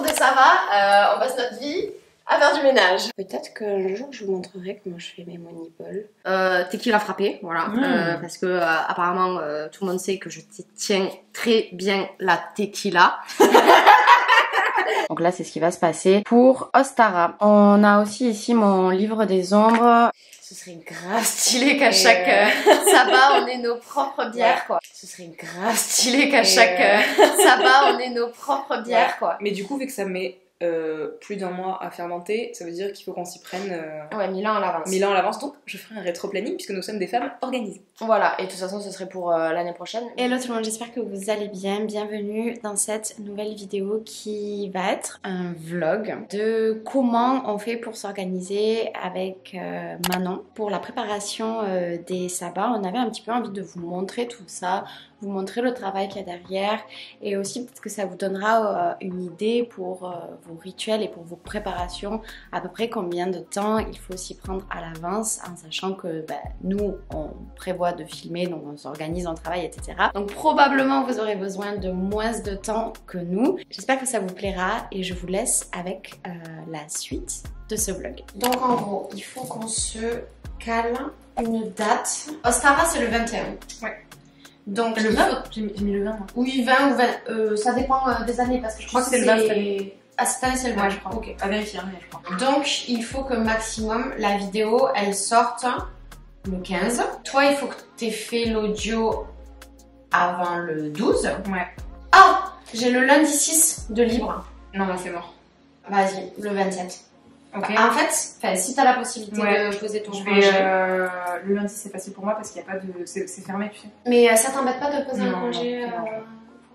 des Sarah, on passe notre vie à faire du ménage. Peut-être qu'un jour je vous montrerai comment je fais mes money balls. Tequila frappé, voilà. Parce que apparemment tout le monde sait que je tiens très bien la tequila. Donc là c'est ce qui va se passer pour Ostara. On a aussi ici mon livre des ombres. Ce serait grave stylé qu'à chaque sabbat on ait nos propres bières quoi. Ce serait grave stylé qu'à chaque sabbat on ait nos propres bières quoi. Mais du coup vu que ça met plus d'1 mois à fermenter, ça veut dire qu'il faut qu'on s'y prenne ouais, 1000 ans à l'avance. 1000 ans à l'avance, donc je ferai un rétro-planning puisque nous sommes des femmes organisées. Voilà, et de toute façon ce serait pour l'année prochaine. Hello tout le monde, j'espère que vous allez bien. Bienvenue dans cette nouvelle vidéo qui va être un vlog de comment on fait pour s'organiser avec Manon pour la préparation des sabbats. On avait un petit peu envie de vous montrer tout ça, vous montrer le travail qu'il y a derrière et aussi peut-être que ça vous donnera une idée pour vos rituels et pour vos préparations, à peu près combien de temps il faut s'y prendre à l'avance en sachant que nous on prévoit de filmer, donc on s'organise, on travaille, etc. Donc probablement vous aurez besoin de moins de temps que nous. J'espère que ça vous plaira et je vous laisse avec la suite de ce vlog. Donc en gros, il faut qu'on se cale une date. Ostara c'est le 21. Ouais. Donc le 20 J'ai mis le 20 moi. Oui, 20 ou 20, ça dépend des années parce que je crois que c'est le 20 cette année. Ah, cette année c'est le 20 je crois. Ok, à vérifier mais je crois. Donc il faut que maximum la vidéo elle sorte le 15. Toi il faut que tu aies fait l'audio avant le 12. Ouais. Ah, j'ai le lundi 6 de libre. Non, là c'est mort. Vas-y, le 27. Ok. En fait, si tu as la possibilité de poser ton congé. Le lundi c'est facile pour moi parce qu'il n'y a pas de... c'est fermé tu sais. Mais ça t'embête pas de poser un congé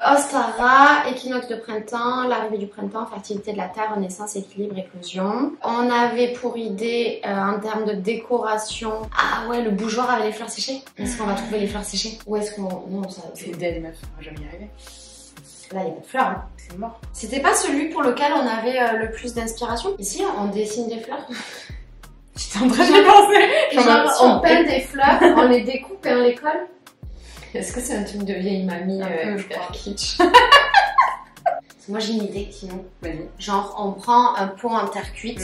Ostara, équinoxe de printemps, l'arrivée du printemps, fertilité de la terre, naissance, équilibre, éclosion. On avait pour idée, en termes de décoration, ah ouais, le bougeoir avec les fleurs séchées. Est-ce qu'on va trouver les fleurs séchées? Ou est-ce qu'on... Non, ça... C'est dead meuf, on va jamais y arriver. Là, il n'y a pas de fleurs. Hein. C'est mort. C'était pas celui pour lequel on avait le plus d'inspiration? Ici, on dessine des fleurs. J'étais en train de penser. Genre, on peint des fleurs, on les découpe et on les colle. Est-ce que c'est un truc de vieille mamie hyper kitsch? Moi j'ai une idée sinon. Genre on prend un pot en terre cuite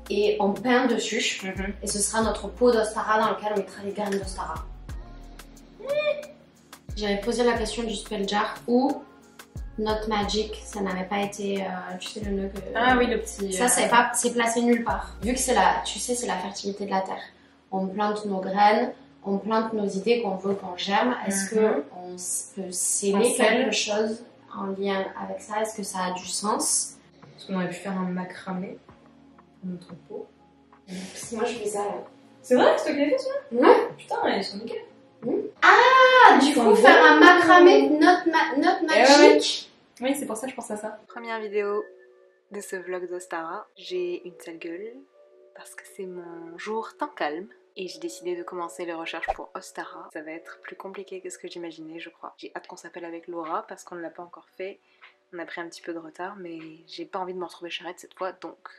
et on peint dessus et ce sera notre pot d'Ostara dans lequel on mettra les graines d'Ostara. J'avais posé la question du spell jar ou Not Magic, ça n'avait pas été, tu sais le nœud que... Ah oui le petit... Ça c'est placé nulle part. Vu que c'est la, tu sais c'est la fertilité de la terre. On plante nos graines. On plante nos idées qu'on veut qu'on germe. Est-ce qu'on peut sceller quelque chose en lien avec ça? Est-ce que ça a du sens? Est-ce qu'on aurait pu faire un macramé pour notre peau? Moi je fais ça là. C'est vrai? C'est toi qui l'as fait ça? Ouais. Putain, ils sont nickel. Ah, du coup faire un macramé Not Magic. Oui, c'est pour ça que je pense à ça. Première vidéo de ce vlog d'Ostara. J'ai une sale gueule parce que c'est mon jour temps calme. Et j'ai décidé de commencer les recherches pour Ostara. Ça va être plus compliqué que ce que j'imaginais, je crois. J'ai hâte qu'on s'appelle avec Laura parce qu'on ne l'a pas encore fait. On a pris un petit peu de retard, mais j'ai pas envie de me retrouver charrette cette fois, donc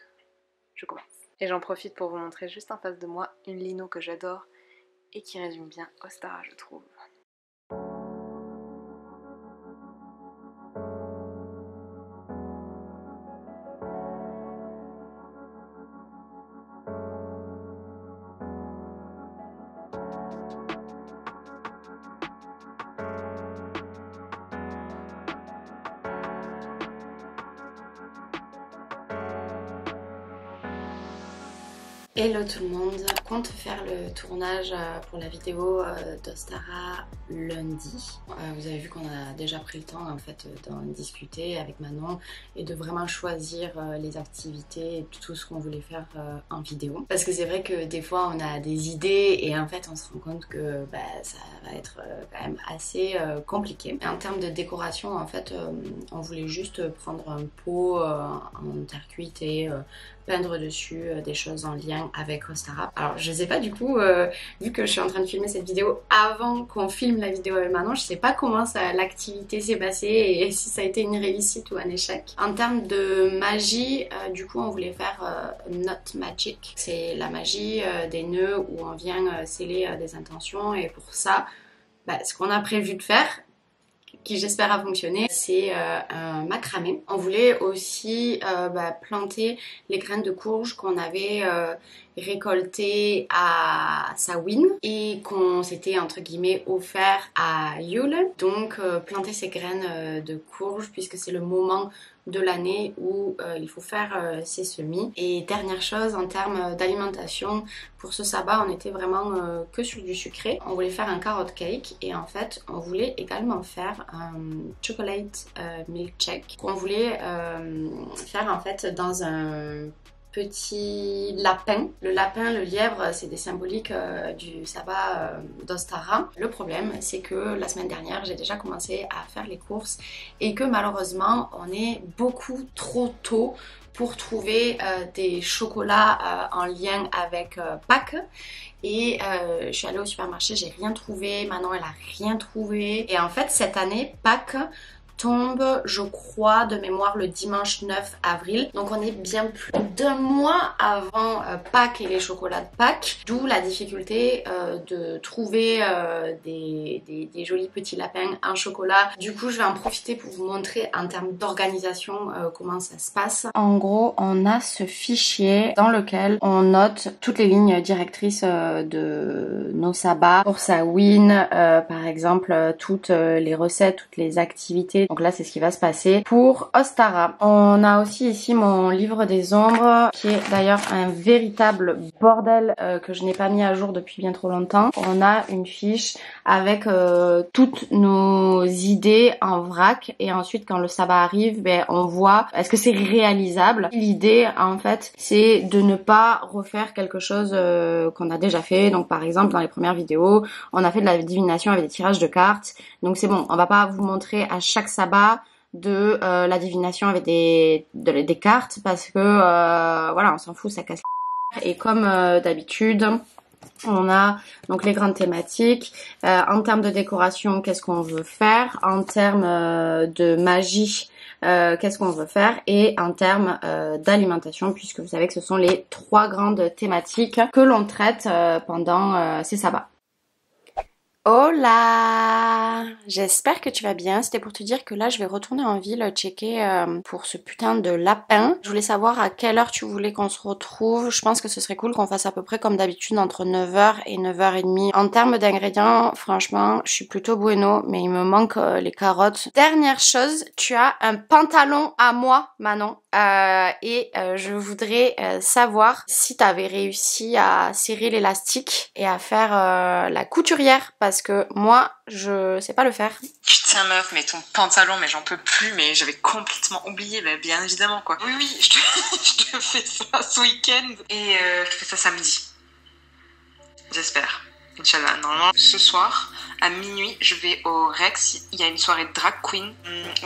je commence. Et j'en profite pour vous montrer juste en face de moi une lino que j'adore et qui résume bien Ostara, je trouve. Hello tout le monde, on compte faire le tournage pour la vidéo d'Ostara lundi. Vous avez vu qu'on a déjà pris le temps en fait d'en discuter avec Manon et de vraiment choisir les activités et tout ce qu'on voulait faire en vidéo. Parce que c'est vrai que des fois on a des idées et en fait on se rend compte que ça va être quand même assez compliqué. Et en termes de décoration en fait on voulait juste prendre un pot en terre cuite et peindre dessus des choses en lien avec Ostara. Alors je sais pas du coup, vu que je suis en train de filmer cette vidéo avant qu'on filme la vidéo avec Manon, je sais pas comment l'activité s'est passée et si ça a été une réussite ou un échec. En termes de magie, du coup on voulait faire Not Magic. C'est la magie des nœuds où on vient sceller des intentions et pour ça, ce qu'on a prévu de faire, qui j'espère a fonctionné, c'est un macramé. On voulait aussi planter les graines de courge qu'on avait récoltées à Samhain et qu'on s'était entre guillemets offert à Yule. Donc planter ces graines de courge puisque c'est le moment de l'année où il faut faire ses semis. Et dernière chose en termes d'alimentation, pour ce sabbat on était vraiment que sur du sucré. On voulait faire un carrot cake et en fait on voulait également faire un chocolate milkshake qu'on voulait faire en fait dans un petit lapin. Le lapin, le lièvre, c'est des symboliques du sabbat d'Ostara. Le problème, c'est que la semaine dernière, j'ai déjà commencé à faire les courses et que malheureusement, on est beaucoup trop tôt pour trouver des chocolats en lien avec Pâques. Et je suis allée au supermarché, j'ai rien trouvé. Manon, elle a rien trouvé. Et en fait, cette année, Pâques tombe, je crois, de mémoire le dimanche 9 avril. Donc on est bien plus d'un mois avant Pâques et les chocolats de Pâques. D'où la difficulté de trouver des jolis petits lapins en chocolat. Du coup, je vais en profiter pour vous montrer en termes d'organisation comment ça se passe. En gros, on a ce fichier dans lequel on note toutes les lignes directrices de nos sabbats. Pour Samhain, par exemple, toutes les recettes, toutes les activités. Donc là, c'est ce qui va se passer pour Ostara. On a aussi ici mon livre des ombres, qui est d'ailleurs un véritable bordel que je n'ai pas mis à jour depuis bien trop longtemps. On a une fiche avec toutes nos idées en vrac et ensuite quand le sabbat arrive, on voit est-ce que c'est réalisable. L'idée, en fait, c'est de ne pas refaire quelque chose qu'on a déjà fait. Donc par exemple, dans les premières vidéos, on a fait de la divination avec des tirages de cartes. Donc c'est bon, on va pas vous montrer à chaque sabbat de la divination avec des cartes parce que voilà, on s'en fout, ça casse. Et comme d'habitude, on a donc les grandes thématiques. En termes de décoration, qu'est-ce qu'on veut faire? En termes de magie, qu'est-ce qu'on veut faire? Et en termes d'alimentation, puisque vous savez que ce sont les 3 grandes thématiques que l'on traite pendant ces sabbats. Hola! J'espère que tu vas bien. C'était pour te dire que là, je vais retourner en ville checker pour ce putain de lapin. Je voulais savoir à quelle heure tu voulais qu'on se retrouve. Je pense que ce serait cool qu'on fasse à peu près comme d'habitude entre 9h et 9h30. En termes d'ingrédients, franchement, je suis plutôt bueno, mais il me manque les carottes. Dernière chose, tu as un pantalon à moi, Manon. Je voudrais savoir si tu avais réussi à serrer l'élastique et à faire la couturière parce que moi je sais pas le faire. Putain meuf, mais ton pantalon, mais j'en peux plus, mais j'avais complètement oublié, bah, bien évidemment quoi. Oui, je te fais ça ce week-end et je te fais ça samedi. J'espère. Inch'Allah. Normalement, ce soir, à minuit, je vais au Rex. Il y a une soirée de drag queen.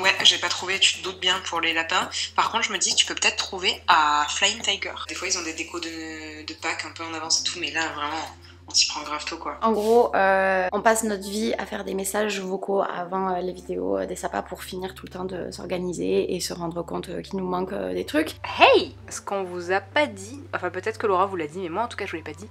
Ouais, j'ai pas trouvé, tu te doutes bien, pour les lapins. Par contre, je me dis que tu peux peut-être trouver à Flying Tiger. Des fois, ils ont des décos de Pâques un peu en avance et tout, mais là, vraiment, on s'y prend grave tôt, quoi. En gros, on passe notre vie à faire des messages vocaux avant les vidéos des sabbats pour finir tout le temps de s'organiser et se rendre compte qu'il nous manque des trucs. Hey! Ce qu'on vous a pas dit, enfin peut-être que Laura vous l'a dit, mais moi en tout cas je vous l'ai pas dit,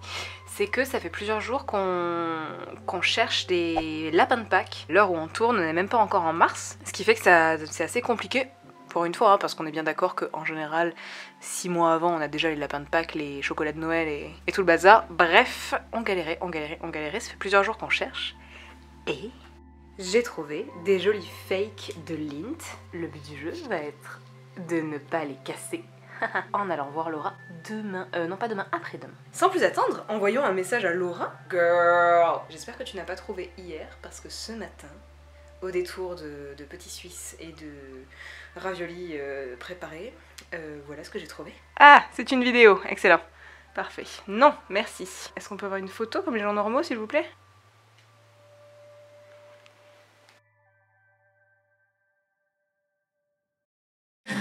c'est que ça fait plusieurs jours qu'on cherche des lapins de Pâques. L'heure où on tourne, on n'est même pas encore en mars, ce qui fait que c'est assez compliqué. Pour une fois, hein, parce qu'on est bien d'accord qu'en général, 6 mois avant, on a déjà les lapins de Pâques, les chocolats de Noël et tout le bazar. Bref, on galérait, ça fait plusieurs jours qu'on cherche. Et j'ai trouvé des jolis fakes de Lint. Le but du jeu va être de ne pas les casser en allant voir Laura demain, non pas demain, après-demain. Sans plus attendre, envoyons un message à Laura. Girl, j'espère que tu n'as pas trouvé hier, parce que ce matin, au détour de petits Suisses et de raviolis préparés, voilà ce que j'ai trouvé. Ah, c'est une vidéo, excellent. Parfait. Non, merci. Est-ce qu'on peut avoir une photo comme les gens normaux, s'il vous plaît?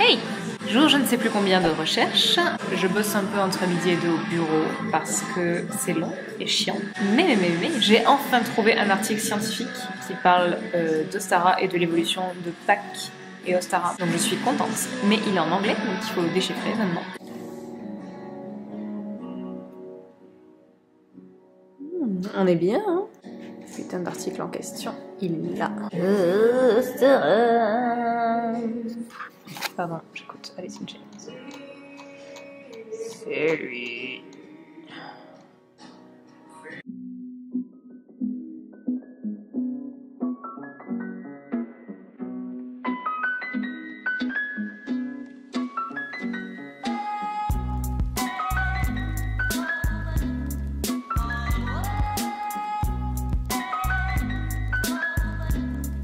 Hey! Jour je ne sais plus combien de recherches, je bosse un peu entre midi et 2 au bureau parce que c'est long et chiant. Mais, j'ai enfin trouvé un article scientifique qui parle d'Ostara et de l'évolution de Pâques et Ostara. Donc je suis contente, mais il est en anglais, donc il faut le déchiffrer maintenant. On est bien, hein? putain d'article en question, il l'a. Pardon, j'écoute Alice in Chains. C'est lui.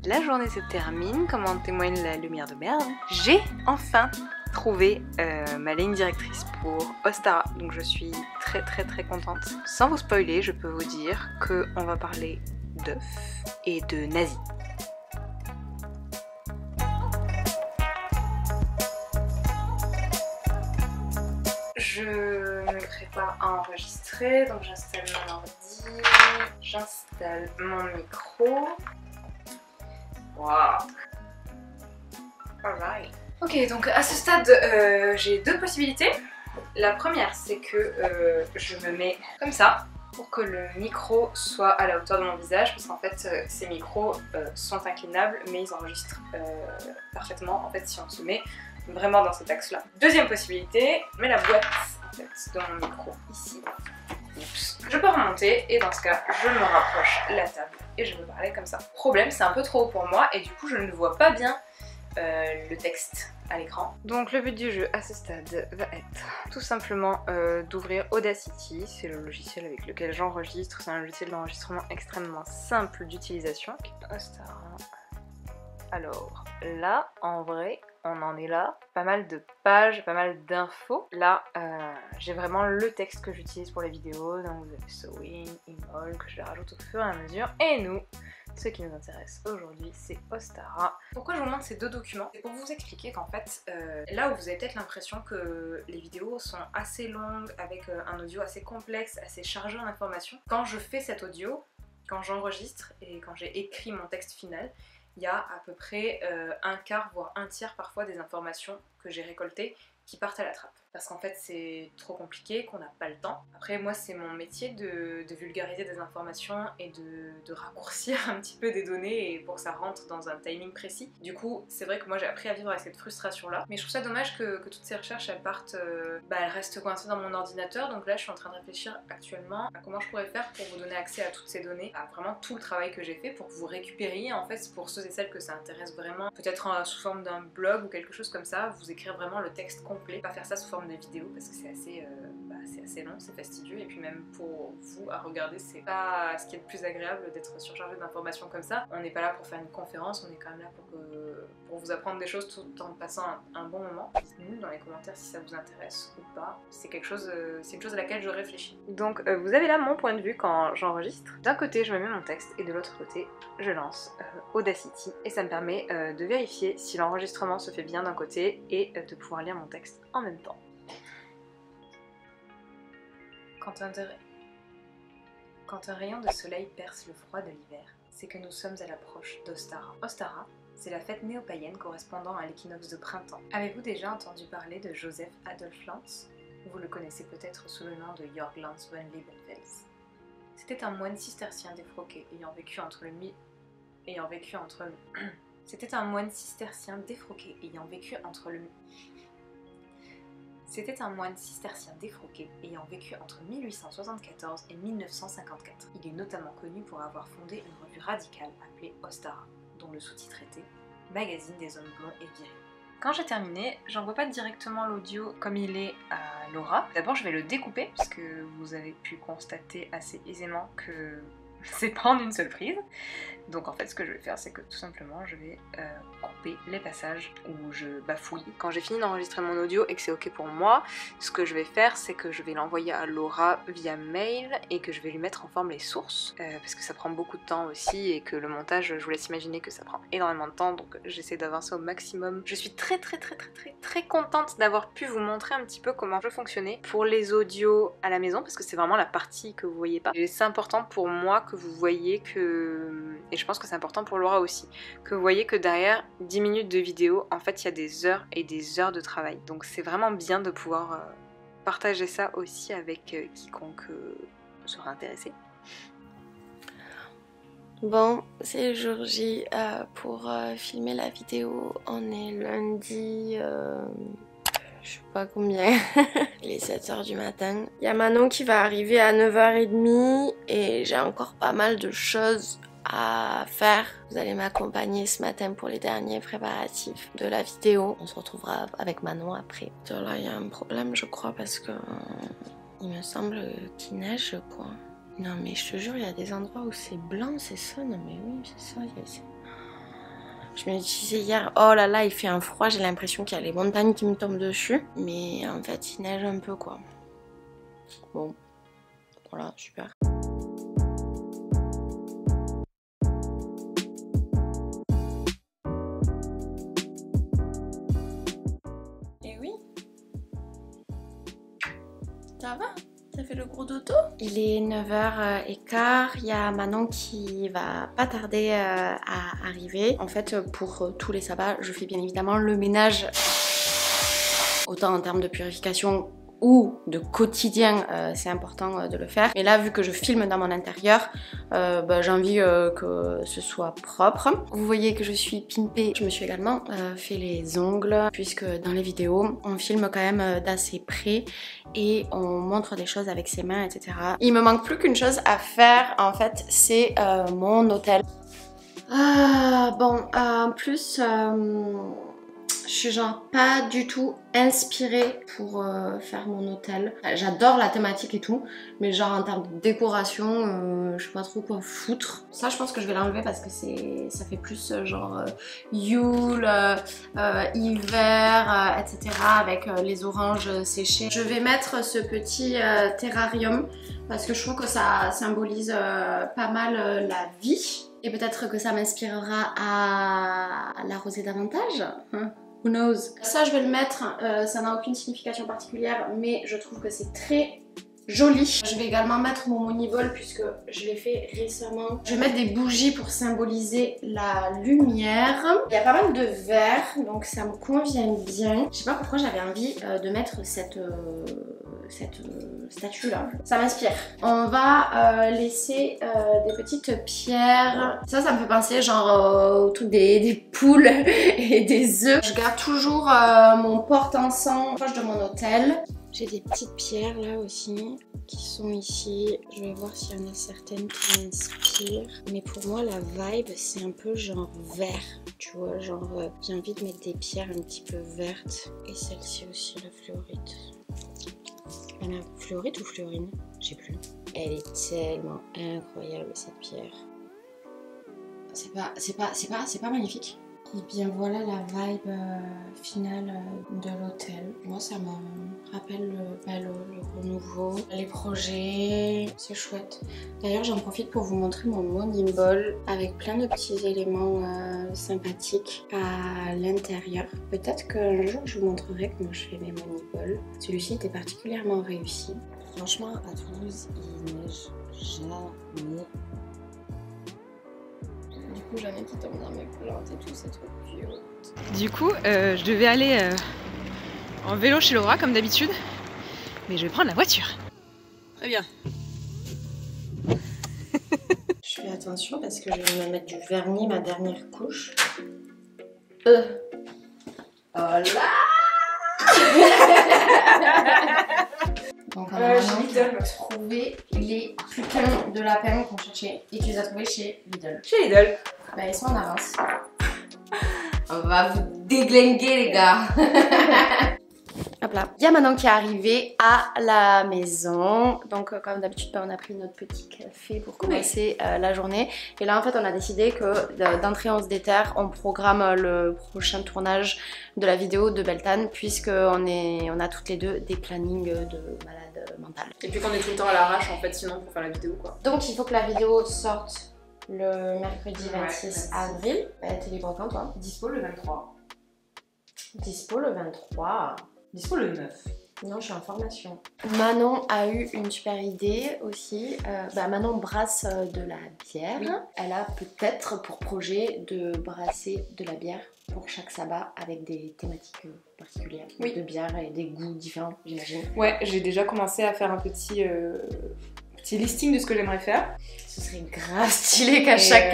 La journée se termine, comme en témoigne la lumière de merde. J'ai enfin trouvé ma ligne directrice pour Ostara, donc je suis très contente. Sans vous spoiler, je peux vous dire qu'on va parler d'œufs et de nazis. Je me prépare à enregistrer, donc j'installe mon ordi, j'installe mon micro. Wow. Alright. Ok, donc à ce stade, j'ai deux possibilités. La première, c'est que je me mets comme ça pour que le micro soit à la hauteur de mon visage, parce qu'en fait, ces micros sont inclinables, mais ils enregistrent parfaitement en fait si on se met vraiment dans cet axe-là. Deuxième possibilité, je mets la boîte en fait de mon micro ici. Oups. Je peux remonter et dans ce cas, je me rapproche la table et je peux parler comme ça. Problème, c'est un peu trop haut pour moi et du coup, je ne vois pas bien le texte à l'écran. Donc le but du jeu à ce stade va être tout simplement d'ouvrir Audacity, c'est le logiciel avec lequel j'enregistre, c'est un logiciel d'enregistrement extrêmement simple d'utilisation. Alors là, en vrai, on en est là, pas mal de pages, pas mal d'infos. Là, j'ai vraiment le texte que j'utilise pour les vidéos, donc vous avez Sewing, Imol, que je les rajoute au fur et à mesure. Et nous, ce qui nous intéresse aujourd'hui, c'est Ostara. Pourquoi je vous montre ces deux documents? C'est pour vous expliquer qu'en fait, là où vous avez peut-être l'impression que les vidéos sont assez longues, avec un audio assez complexe, assez chargé en informations, quand je fais cet audio, quand j'enregistre et quand j'ai écrit mon texte final, il y a à peu près un quart, voire un tiers parfois des informations que j'ai récoltées qui partent à la trappe. Parce qu'en fait c'est trop compliqué, qu'on n'a pas le temps. Après moi c'est mon métier de vulgariser des informations et de raccourcir un petit peu des données et pour que ça rentre dans un timing précis. Du coup c'est vrai que moi j'ai appris à vivre avec cette frustration là. Mais je trouve ça dommage que toutes ces recherches elles partent, elles restent coincées dans mon ordinateur. Donc là je suis en train de réfléchir actuellement à comment je pourrais faire pour vous donner accès à toutes ces données, à vraiment tout le travail que j'ai fait pour que vous récupériez en fait pour ceux et celles que ça intéresse vraiment. Peut-être sous forme d'un blog ou quelque chose comme ça, vous écrire vraiment le texte complet, pas faire ça sous forme de vidéo parce que c'est assez long, c'est fastidieux et puis même pour vous à regarder c'est pas ce qui est le plus agréable d'être surchargé d'informations comme ça. On n'est pas là pour faire une conférence, on est quand même là pour vous apprendre des choses tout en passant un bon moment. Dites-nous dans les commentaires si ça vous intéresse ou pas, c'est une chose à laquelle je réfléchis. Donc vous avez là mon point de vue quand j'enregistre. D'un côté je me mets mon texte et de l'autre côté je lance Audacity et ça me permet de vérifier si l'enregistrement se fait bien d'un côté et de pouvoir lire mon texte en même temps. Quand un rayon de soleil perce le froid de l'hiver, c'est que nous sommes à l'approche d'Ostara. Ostara, c'est la fête néo-païenne correspondant à l'équinoxe de printemps. Avez-vous déjà entendu parler de Joseph Adolf Lanz? Vous le connaissez peut-être sous le nom de Jörg Lanz von Liebenfels. C'était un moine cistercien défroqué ayant vécu entre C'était un moine cistercien défroqué ayant vécu entre 1874 et 1954. Il est notamment connu pour avoir fondé une revue radicale appelée Ostara, dont le sous-titre était « Magazine des hommes blonds et virils ». Quand j'ai terminé, j'envoie pas directement l'audio comme il est à Laura. D'abord je vais le découper, puisque vous avez pu constater assez aisément que c'est pas en une seule prise. Donc en fait ce que je vais faire c'est que tout simplement je vais couper les passages où je bafouille. Quand j'ai fini d'enregistrer mon audio et que c'est ok pour moi, ce que je vais faire c'est que je vais l'envoyer à Laura via mail et que je vais lui mettre en forme les sources parce que ça prend beaucoup de temps aussi et que le montage, je vous laisse imaginer que ça prend énormément de temps, donc j'essaie d'avancer au maximum. Je suis très contente d'avoir pu vous montrer un petit peu comment je fonctionnais pour les audios à la maison parce que c'est vraiment la partie que vous voyez pas. Et c'est important pour moi que vous voyez que, et je pense que c'est important pour Laura aussi, que vous voyez que derrière 10 minutes de vidéo, en fait il y a des heures et des heures de travail. Donc c'est vraiment bien de pouvoir partager ça aussi avec quiconque sera intéressé. Bon, c'est le jour J pour filmer la vidéo. On est lundi, je sais pas combien, il est 7h du matin. Il y a Manon qui va arriver à 9h30 et j'ai encore pas mal de choses à faire. Vous allez m'accompagner ce matin pour les derniers préparatifs de la vidéo. On se retrouvera avec Manon après. Là, il y a un problème, je crois, parce que il me semble qu'il neige, quoi. Non mais je te jure, il y a des endroits où c'est blanc, c'est ça. Non mais oui, c'est ça. Je me disais hier, oh là là, il fait un froid, j'ai l'impression qu'il y a les montagnes qui me tombent dessus. Mais en fait, il neige un peu, quoi. Bon, voilà, super. Et oui. Ça va? Ça fait le gros dodo? Il est 9h15, il y a Manon qui va pas tarder à arriver. En fait, pour tous les sabbats, je fais bien évidemment le ménage, autant en termes de purification ou de quotidien, c'est important de le faire. Mais là, vu que je filme dans mon intérieur, j'ai envie que ce soit propre. Vous voyez que je suis pimpée. Je me suis également fait les ongles, puisque dans les vidéos, on filme quand même d'assez près et on montre des choses avec ses mains, etc. Il me manque plus qu'une chose à faire, en fait, c'est mon hôtel. En plus... je suis genre pas du tout inspirée pour faire mon hôtel. J'adore la thématique et tout, mais genre en termes de décoration, je sais pas trop quoi foutre. Ça, je pense que je vais l'enlever parce que ça fait plus genre Yule, hiver, etc. avec les oranges séchées. Je vais mettre ce petit terrarium parce que je trouve que ça symbolise pas mal la vie. Et peut-être que ça m'inspirera à l'arroser davantage. Who knows? Ça, je vais le mettre, ça n'a aucune signification particulière, mais je trouve que c'est très joli. Je vais également mettre mon money ball puisque je l'ai fait récemment. Je vais mettre des bougies pour symboliser la lumière. Il y a pas mal de verre, donc ça me convient bien. Je sais pas pourquoi j'avais envie de mettre cette statue là. Ça m'inspire. On va laisser des petites pierres. Ça me fait penser genre au truc des poules et des œufs. Je garde toujours mon porte-encens proche de mon hôtel. J'ai des petites pierres là aussi qui sont ici. Je vais voir s'il y en a certaines qui m'inspirent. Mais pour moi la vibe c'est un peu genre vert. Tu vois, genre j'ai envie de mettre des pierres un petit peu vertes. Et celle-ci aussi, la fluorite. La fluorite ou fluorine? Je sais plus. Elle est tellement incroyable cette pierre. C'est pas magnifique. Et bien voilà la vibe finale de l'hôtel. Moi ça me rappelle le renouveau, les projets, c'est chouette. D'ailleurs j'en profite pour vous montrer mon money ball avec plein de petits éléments sympathiques à l'intérieur. Peut-être qu'un jour je vous montrerai comment je fais mes money balls. Celui-ci était particulièrement réussi. Franchement à Toulouse il neige jamais. Jamais qui tombe dans mes plantes et tout, c'est trop cute. Du coup, je devais aller en vélo chez Laura comme d'habitude, mais je vais prendre la voiture. Très bien. Je fais attention parce que je vais me mettre du vernis, ma dernière couche. Oh là. Donc on a trouvé les putains de lapins qu'on cherchait et tu les as trouvés chez Lidl. Chez Lidl. Bah ils sont en avance. On va vous déglinguer les gars. Hop là. Il y a Manon qui est arrivée à la maison. Donc comme d'habitude on a pris notre petit café pour commencer la journée. Et là en fait on a décidé que d'entrée on se déterre, on programme le prochain tournage de la vidéo de Beltane puisqu'on a toutes les deux des plannings de malade mentale. Et puis qu'on est tout le temps à l'arrache en fait sinon pour faire la vidéo quoi. Donc il faut que la vidéo sorte le mercredi 26 avril. T'es libre quand toi? Dispo le 23. Dispo le 23. Dispo le 9. Non, je suis en formation. Manon a eu une super idée aussi. Manon brasse de la bière. Oui. Elle a peut-être pour projet de brasser de la bière pour chaque sabbat avec des thématiques particulières de bière et des goûts différents, j'imagine. Ouais, j'ai déjà commencé à faire un petit petit listing de ce que j'aimerais faire. Ce serait grave stylé qu'à chaque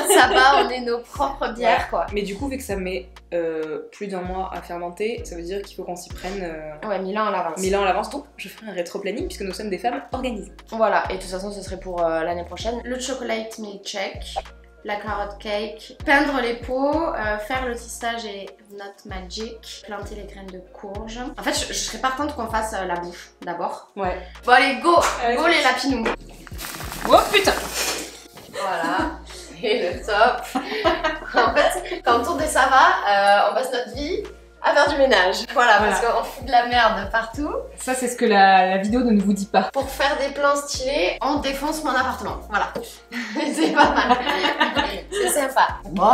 sabbat on ait nos propres bières quoi. Mais du coup, vu que ça met plus d'1 mois à fermenter, ça veut dire qu'il faut qu'on s'y prenne Ouais, 1000 ans à l'avance. 1000 ans à l'avance. Donc je ferai un rétro-planning puisque nous sommes des femmes organisées. Voilà, et de toute façon ce serait pour l'année prochaine. Le chocolate milkshake, la carotte cake, peindre les pots, faire le tissage et not magic, planter les graines de courge. En fait, je serais partante qu'on fasse la bouche d'abord. Ouais. Bon allez, go les lapinous. Oh putain. Voilà, et le top. En fait, quand on tourne des savas, on passe notre vie à faire du ménage. Voilà, parce qu'on fout de la merde partout. Ça, c'est ce que la vidéo ne vous dit pas. Pour faire des plans stylés, on défonce mon appartement. Voilà. C'est pas mal. C'est sympa. Bon,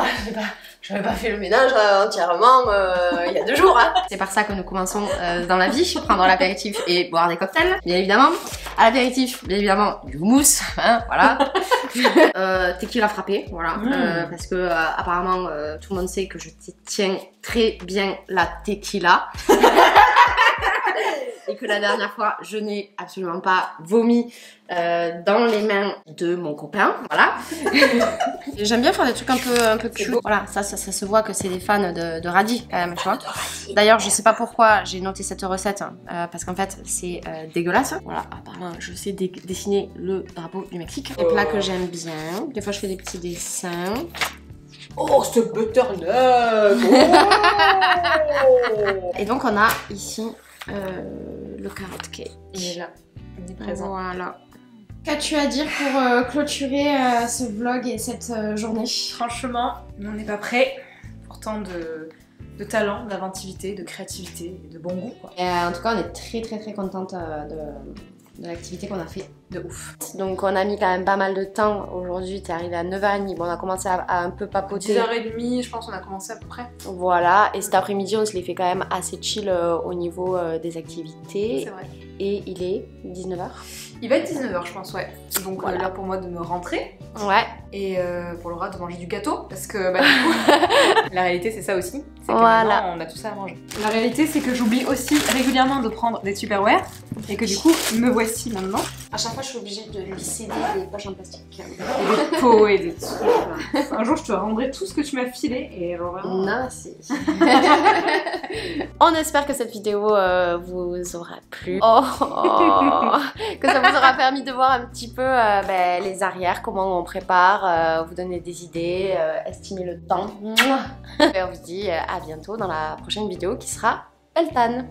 j'avais pas fait le ménage entièrement il y a 2 jours. Hein. C'est par ça que nous commençons dans la vie, prendre l'apéritif et boire des cocktails, bien évidemment. À l'apéritif, bien évidemment, du houmous, hein, voilà. Tequila frappé, voilà. Parce que apparemment, tout le monde sait que je tiens très bien la tequila. Et que la dernière fois, je n'ai absolument pas vomi dans les mains de mon copain, voilà. J'aime bien faire des trucs un peu cute. Voilà, ça se voit que c'est des fans de radis quand même, tu vois. D'ailleurs, je sais pas pourquoi j'ai noté cette recette, parce qu'en fait, c'est dégueulasse. Voilà, apparemment, je sais dessiner le drapeau du Mexique. Des plats que j'aime bien. Des fois, je fais des petits dessins. Oh, ce butternut. Oh. Et donc, on a ici le carotte cake. Il est là, on est présent. Voilà. Qu'as-tu à dire pour clôturer ce vlog et cette journée? Franchement, on n'est pas prêts. Pourtant de talent, d'inventivité, de créativité et de bon goût, quoi. Et, en tout cas, on est très contente de l'activité qu'on a fait. De ouf. Donc on a mis quand même pas mal de temps. Aujourd'hui, t'es arrivé à 9h30. Bon, on a commencé à un peu papoter. 10h30, je pense, on a commencé à peu près. Voilà. Et cet après-midi, on se les fait quand même assez chill au niveau des activités. C'est vrai. Et il est 19h. Il va être 19h, je pense, ouais. Donc voilà. l'heure pour moi de me rentrer. Ouais. Et pour Laura de manger du gâteau. Parce que bah, du coup, la réalité, c'est ça aussi. C'est que maintenant, on a tout ça à manger. La réalité, c'est que j'oublie aussi régulièrement de prendre des Tupperware. Et que du coup, me voici maintenant. À chaque fois, je suis obligée de lisser des poches en plastique. Et des pots et des trucs. Un jour, je te rendrai tout ce que tu m'as filé. Et alors vraiment... Merci. On espère que cette vidéo vous aura plu. Que ça vous aura permis de voir un petit peu les arrières, comment on prépare, vous donner des idées, estimer le temps. Et on vous dit à bientôt dans la prochaine vidéo qui sera Eltan.